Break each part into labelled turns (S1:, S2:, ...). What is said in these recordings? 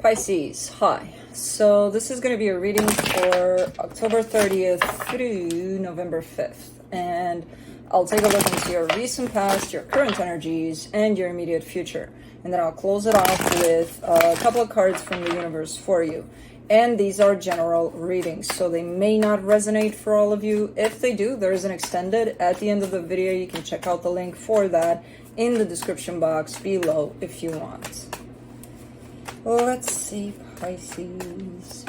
S1: Pisces, hi. So this is going to be a reading for October 30th through November 5th. And I'll take a look into your recent past, your current energies, and your immediate future. And then I'll close it off with a couple of cards from the universe for you. And these are general readings, so they may not resonate for all of you. If they do, there is an extended at the end of the video. You can check out the link for that in the description box below if you want. Let's see, Pisces.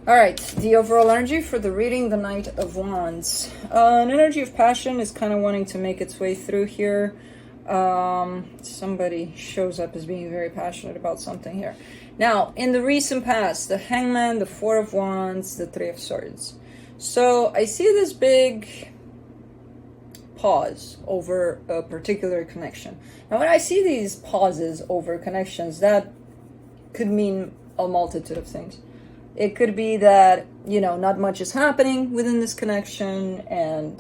S1: All right, the overall energy for the reading, the Knight of Wands. An energy of passion is kind of wanting to make its way through here. Somebody shows up as being very passionate about something here. Now, in the recent past, the Hangman, the Four of Wands, the Three of Swords. So I see this big pause over a particular connection. Now, when I see these pauses over connections, that could mean a multitude of things. It could be that, you know, not much is happening within this connection and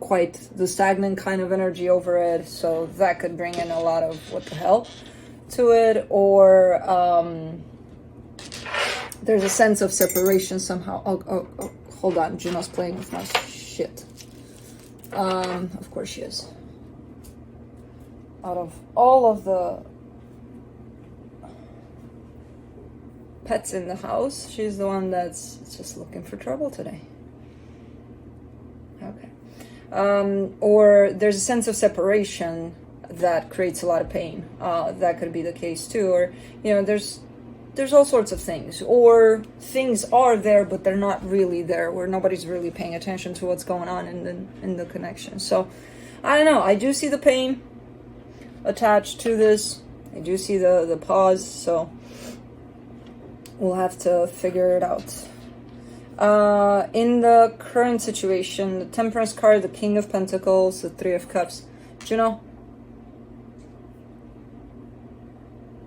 S1: quite the stagnant kind of energy over it. So that could bring in a lot of what the hell to it. Or there's a sense of separation somehow. Oh, hold on. Juno's playing with my shit. Of course she is. Out of all of the pets in the house, she's the one that's just looking for trouble today. Okay. Or there's a sense of separation that creates a lot of pain. That could be the case too. Or, you know, there's all sorts of things. Or things are there, but they're not really there, where nobody's really paying attention to what's going on in the connection. So, I don't know. I do see the pain attached to this. I do see the pause, so we'll have to figure it out. In the current situation, the Temperance card, the King of Pentacles, the Three of Cups. Juno,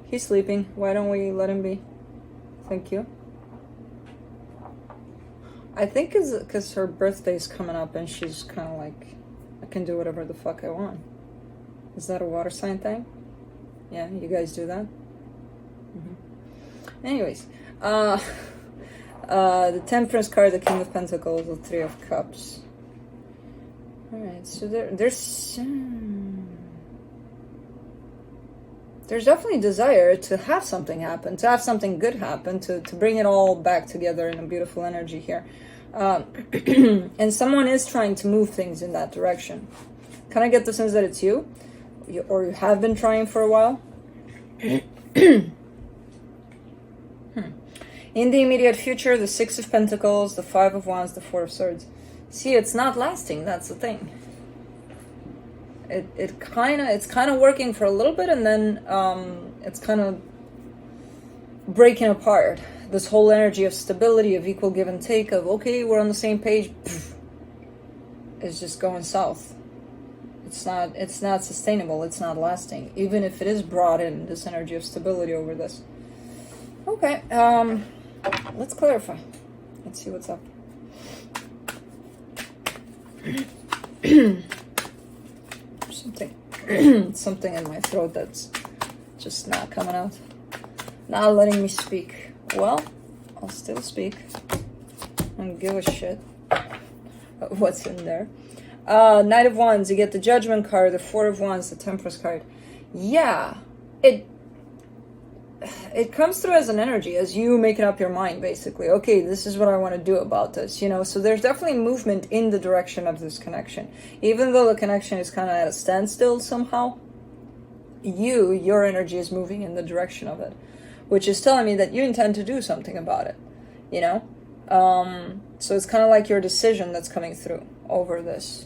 S1: he's sleeping. Why don't we let him be? Thank you. I think it's because her birthday's coming up and she's kind of like, I can do whatever the fuck I want. Is that a water sign thing? Yeah, you guys do that? Anyways, the Temperance card, the King of Pentacles, the Three of Cups. Alright, so there's definitely desire to have something happen, to have something good happen, to bring it all back together in a beautiful energy here. And someone is trying to move things in that direction. Can I get the sense that it's you? Or you have been trying for a while? In the immediate future, the Six of Pentacles, the Five of Wands, the Four of Swords. See, it's not lasting. That's the thing. It's kind of working for a little bit, and then it's kind of breaking apart. This whole energy of stability, of equal give and take, of okay, we're on the same page, is just going south. It's not sustainable. It's not lasting, even if it is brought in this energy of stability over this. Okay. Let's clarify. Let's see what's up. Something in my throat that's just not coming out. Not letting me speak. Well, I'll still speak. I don't give a shit what's in there. Knight of Wands, you get the Judgment card, the Four of Wands, the Temperance card. Yeah, it comes through as an energy, as you making up your mind, basically. Okay, this is what I want to do about this, you know? So there's definitely movement in the direction of this connection. Even though the connection is kind of at a standstill somehow, your energy is moving in the direction of it, which is telling me that you intend to do something about it, you know? So it's kind of like your decision that's coming through over this.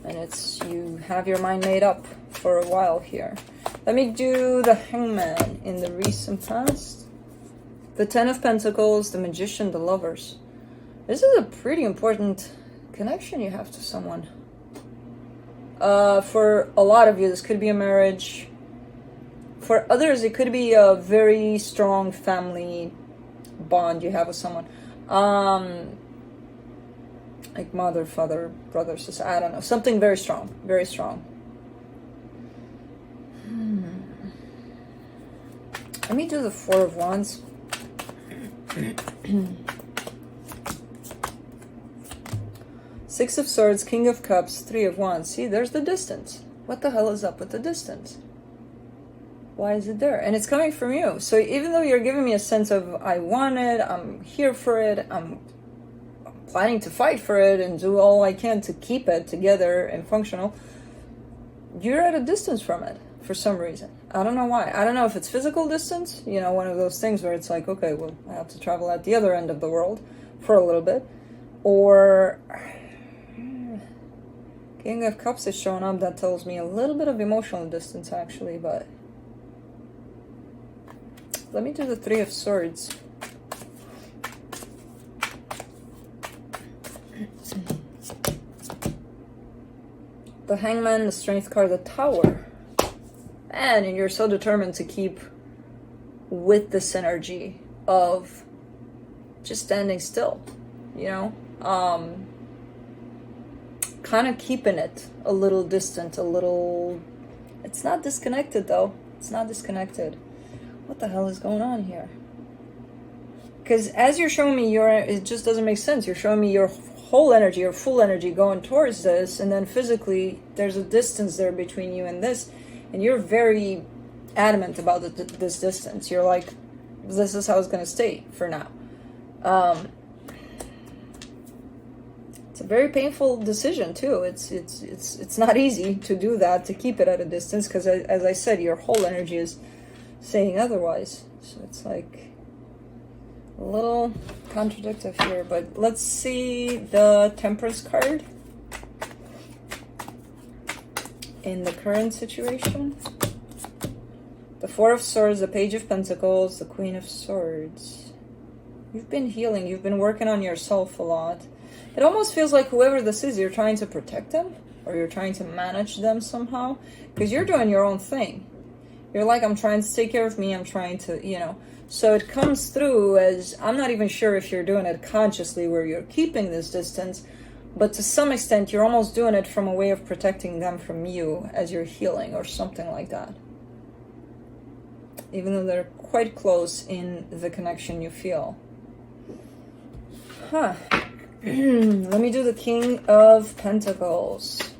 S1: And it's, you have your mind made up for a while here. Let me do the Hangman in the recent past. The Ten of Pentacles, the Magician, the Lovers. This is a pretty important connection you have to someone. For a lot of you, this could be a marriage. For others, it could be a very strong family bond you have with someone. Like mother, father, brother, sister, I don't know. Something very strong, very strong. Let me do the Four of Wands. Six of Swords, King of Cups, Three of Wands. See, there's the distance. What the hell is up with the distance? Why is it there? And it's coming from you. So even though you're giving me a sense of, I want it, I'm here for it, I'm planning to fight for it and do all I can to keep it together and functional, you're at a distance from it for some reason. I don't know why. I don't know if it's physical distance, you know, one of those things where it's like, okay, well, I have to travel at the other end of the world for a little bit. Or King of Cups is showing up. That tells me a little bit of emotional distance, actually, but let me do the Three of Swords. The Hangman, the Strength card, the Tower. And you're so determined to keep with this energy of just standing still, you know? Kind of keeping it a little distant, a little... It's not disconnected, though. It's not disconnected. What the hell is going on here? Because as you're showing me it just doesn't make sense. You're showing me your whole energy, your full energy going towards this, and then physically there's a distance there between you and this, and you're very adamant about this distance. You're like, this is how it's going to stay for now. It's a very painful decision too. It's not easy to do that, to keep it at a distance, because as I said, your whole energy is saying otherwise. So it's like a little contradictory here, but let's see the Temperance card in the current situation. The Four of Swords, the Page of Pentacles, the Queen of Swords. You've been healing, you've been working on yourself a lot. It almost feels like whoever this is, you're trying to protect them, or you're trying to manage them somehow, because you're doing your own thing. You're like, I'm trying to take care of me, I'm trying to, you know. So it comes through as, I'm not even sure if you're doing it consciously where you're keeping this distance, but to some extent you're almost doing it from a way of protecting them from you as you're healing or something like that. Even though they're quite close in the connection you feel. Huh. Let me do the King of Pentacles.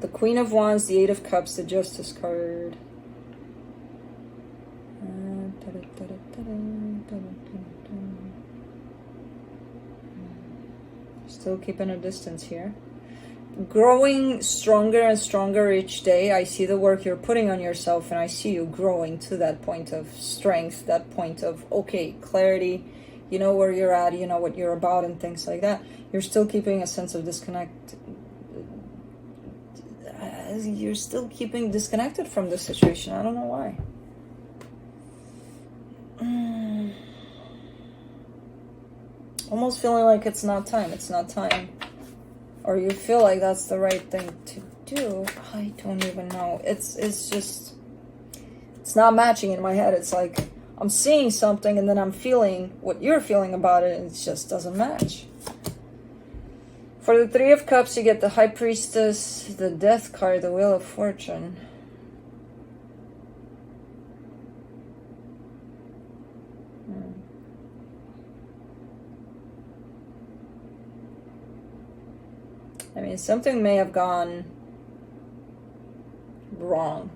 S1: The Queen of Wands, the Eight of Cups, the Justice card. Still keeping a distance here. Growing stronger and stronger each day. I see the work you're putting on yourself, and I see you growing to that point of strength, that point of, okay, clarity, you know where you're at, you know what you're about, and things like that. You're still keeping a sense of disconnect. You're still keeping disconnected from the situation. I don't know why. Almost feeling like it's not time. It's not time. Or you feel like that's the right thing to do. I don't even know. It's just, it's not matching in my head. It's like I'm seeing something and then I'm feeling what you're feeling about it, and it just doesn't match. For the Three of Cups, you get the High Priestess, the Death card, the Wheel of Fortune. I mean, something may have gone wrong,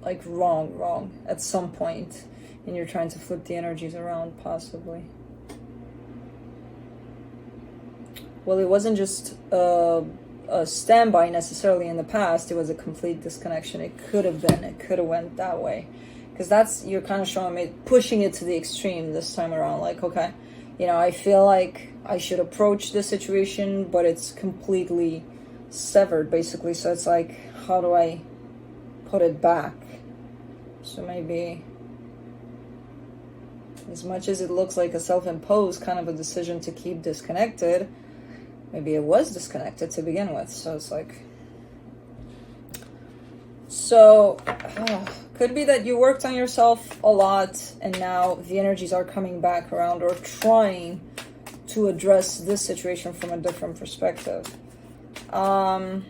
S1: like wrong at some point, and you're trying to flip the energies around, possibly. Well, it wasn't just a standby necessarily in the past. It was a complete disconnection. It could have been. It could have went that way, because that's, you're kind of showing me pushing it to the extreme this time around. Like, okay, you know, I feel like I should approach this situation, but it's completely severed, basically. So it's like, how do I put it back? So maybe, as much as it looks like a self-imposed kind of a decision to keep disconnected, maybe it was disconnected to begin with. So it's like, So, could be that you worked on yourself a lot and now the energies are coming back around or trying to address this situation from a different perspective. Let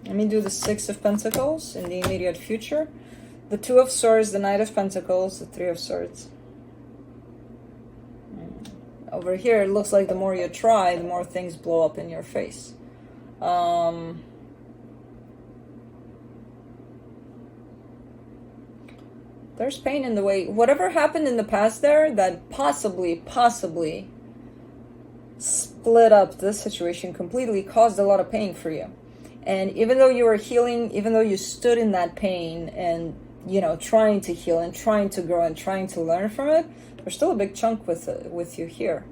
S1: me do the Six of Pentacles in the immediate future. The Two of Swords, the Knight of Pentacles, the Three of Swords. Over here, it looks like the more you try, the more things blow up in your face. There's pain in the way. Whatever happened in the past there that possibly split up this situation completely caused a lot of pain for you. And even though you were healing, even though you stood in that pain and, you know, trying to heal and trying to grow and trying to learn from it, there's still a big chunk with you here.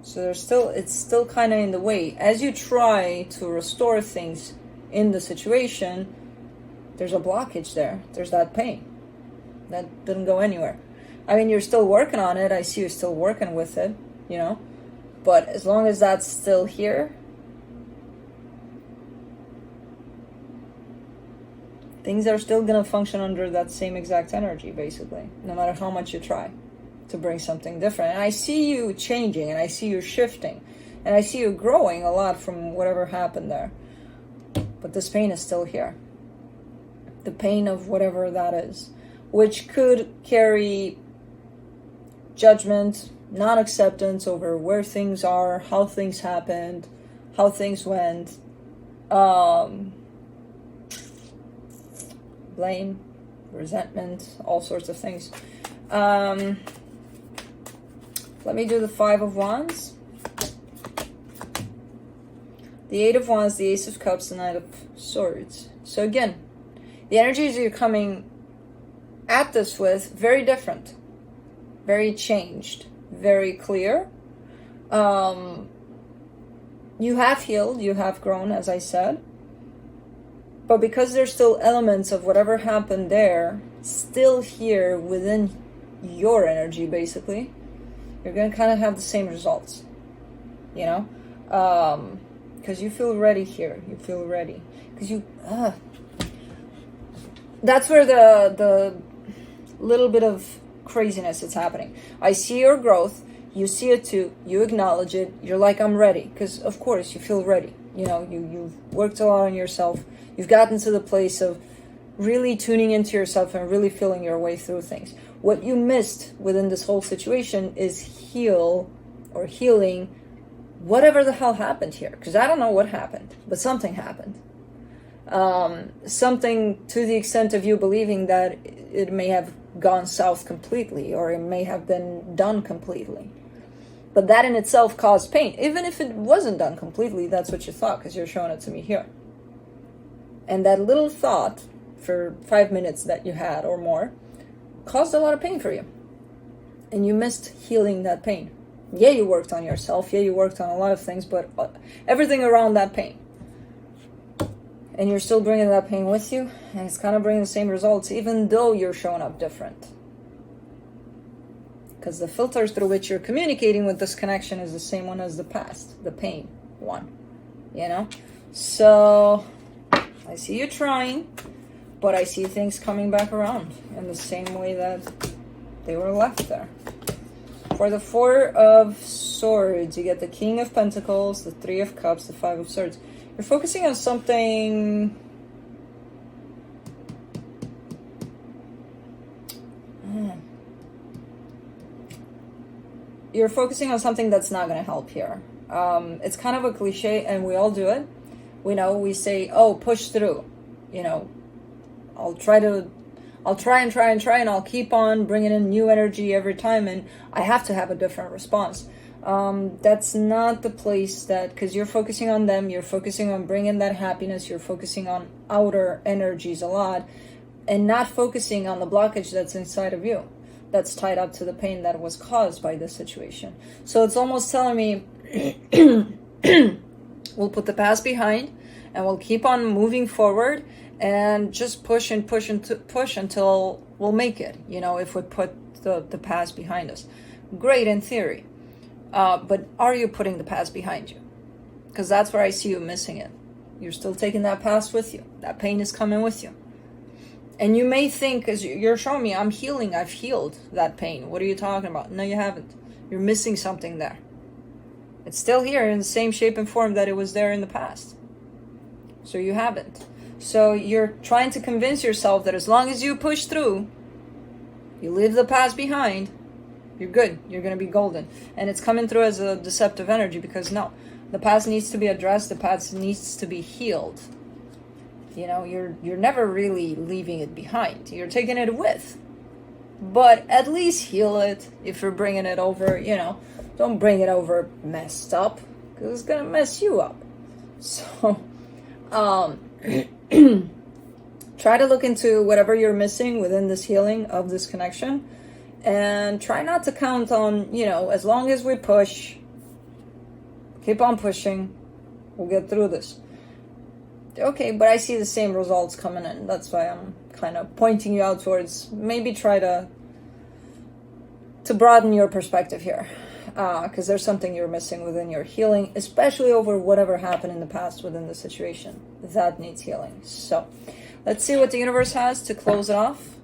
S1: So it's still kind of in the way. As you try to restore things in the situation, there's a blockage there. There's that pain. That didn't go anywhere. I mean, you're still working on it. I see you're still working with it, you know. But as long as that's still here, things are still going to function under that same exact energy, basically, no matter how much you try to bring something different. And I see you changing, and I see you shifting, and I see you growing a lot from whatever happened there. But this pain is still here. The pain of whatever that is, which could carry judgment, non-acceptance over where things are, how things happened, how things went, blame, resentment, all sorts of things. Let me do the Five of Wands, the Eight of Wands, the Ace of Cups, the Knight of Swords. So again, the energies you're coming at this with, very different, very changed, very clear. You have healed, you have grown, as I said. But because there's still elements of whatever happened there still here within your energy, basically, you're going to kind of have the same results, you know? Because you feel ready here. You feel ready. Because you... that's where the little bit of craziness is happening. I see your growth. You see it too. You acknowledge it. You're like, I'm ready. Because, of course, you feel ready. You know, you've worked a lot on yourself. You've gotten to the place of really tuning into yourself and really feeling your way through things. What you missed within this whole situation is healing whatever the hell happened here. Because I don't know what happened, but something happened. Something to the extent of you believing that it may have gone south completely, or it may have been done completely. But that in itself caused pain. Even if it wasn't done completely, that's what you thought, because you're showing it to me here. And that little thought for 5 minutes that you had or more caused a lot of pain for you. And you missed healing that pain. Yeah, you worked on yourself. Yeah, you worked on a lot of things, but everything around that pain. And you're still bringing that pain with you, and it's kind of bringing the same results, even though you're showing up different. Because the filters through which you're communicating with this connection is the same one as the past, the pain one, you know? So, I see you trying, but I see things coming back around in the same way that they were left there. For the Four of Swords, you get the King of Pentacles, the Three of Cups, the Five of Swords. You're focusing on something... You're focusing on something that's not going to help here. It's kind of a cliche, and we all do it. We say, oh, push through. You know, I'll try and I'll keep on bringing in new energy every time, and I have to have a different response. That's not the place because you're focusing on them, you're focusing on bringing that happiness, you're focusing on outer energies a lot, and not focusing on the blockage that's inside of you, that's tied up to the pain that was caused by this situation. So it's almost telling me, we'll put the past behind, and we'll keep on moving forward, and just push until we'll make it, you know, if we put the past behind us. Great in theory. But are you putting the past behind you? Because that's where I see you missing it. You're still taking that past with you. That pain is coming with you. And you may think, as you're showing me, I'm healing, I've healed that pain. What are you talking about? No, you haven't. You're missing something there. It's still here in the same shape and form that it was there in the past. So you haven't. So you're trying to convince yourself that as long as you push through, you leave the past behind, you're good. You're going to be golden. And it's coming through as a deceptive energy because no, the past needs to be addressed. The past needs to be healed. You know, you're never really leaving it behind. You're taking it with. But at least heal it if you're bringing it over, you know. Don't bring it over messed up because it's going to mess you up. So, try to look into whatever you're missing within this healing of this connection. And try not to count on, you know, as long as we push, keep on pushing, we'll get through this. Okay, but I see the same results coming in. That's why I'm kind of pointing you out towards maybe try to broaden your perspective here. Because there's something you're missing within your healing, especially over whatever happened in the past within the situation. That needs healing. So, let's see what the universe has to close it off.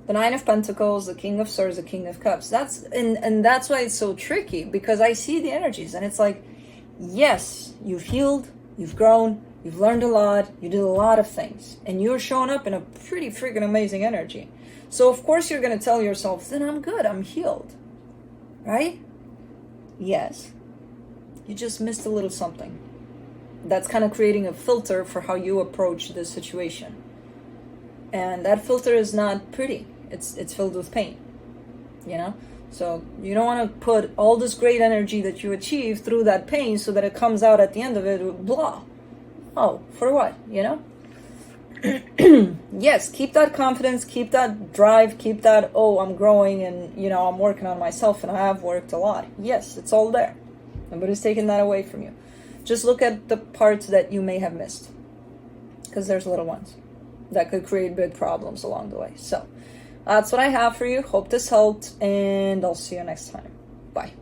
S1: The Nine of Pentacles, the King of Swords, the King of Cups. That's and that's why it's so tricky, because I see the energies and it's like, yes, you've healed, you've grown, you've learned a lot, you did a lot of things, and you're showing up in a pretty freaking amazing energy. So of course you're going to tell yourself, then I'm good, I'm healed. Right? Yes. You just missed a little something. That's kind of creating a filter for how you approach this situation. And that filter is not pretty. It's filled with pain, you know? So you don't want to put all this great energy that you achieve through that pain so that it comes out at the end of it with blah. Oh, for what, you know? Yes, keep that confidence, keep that drive, keep that, oh, I'm growing and, you know, I'm working on myself and I have worked a lot. Yes, it's all there. Nobody's taking that away from you. Just look at the parts that you may have missed, because there's little ones that could create big problems along the way. So that's what I have for you. Hope this helped, and I'll see you next time. Bye.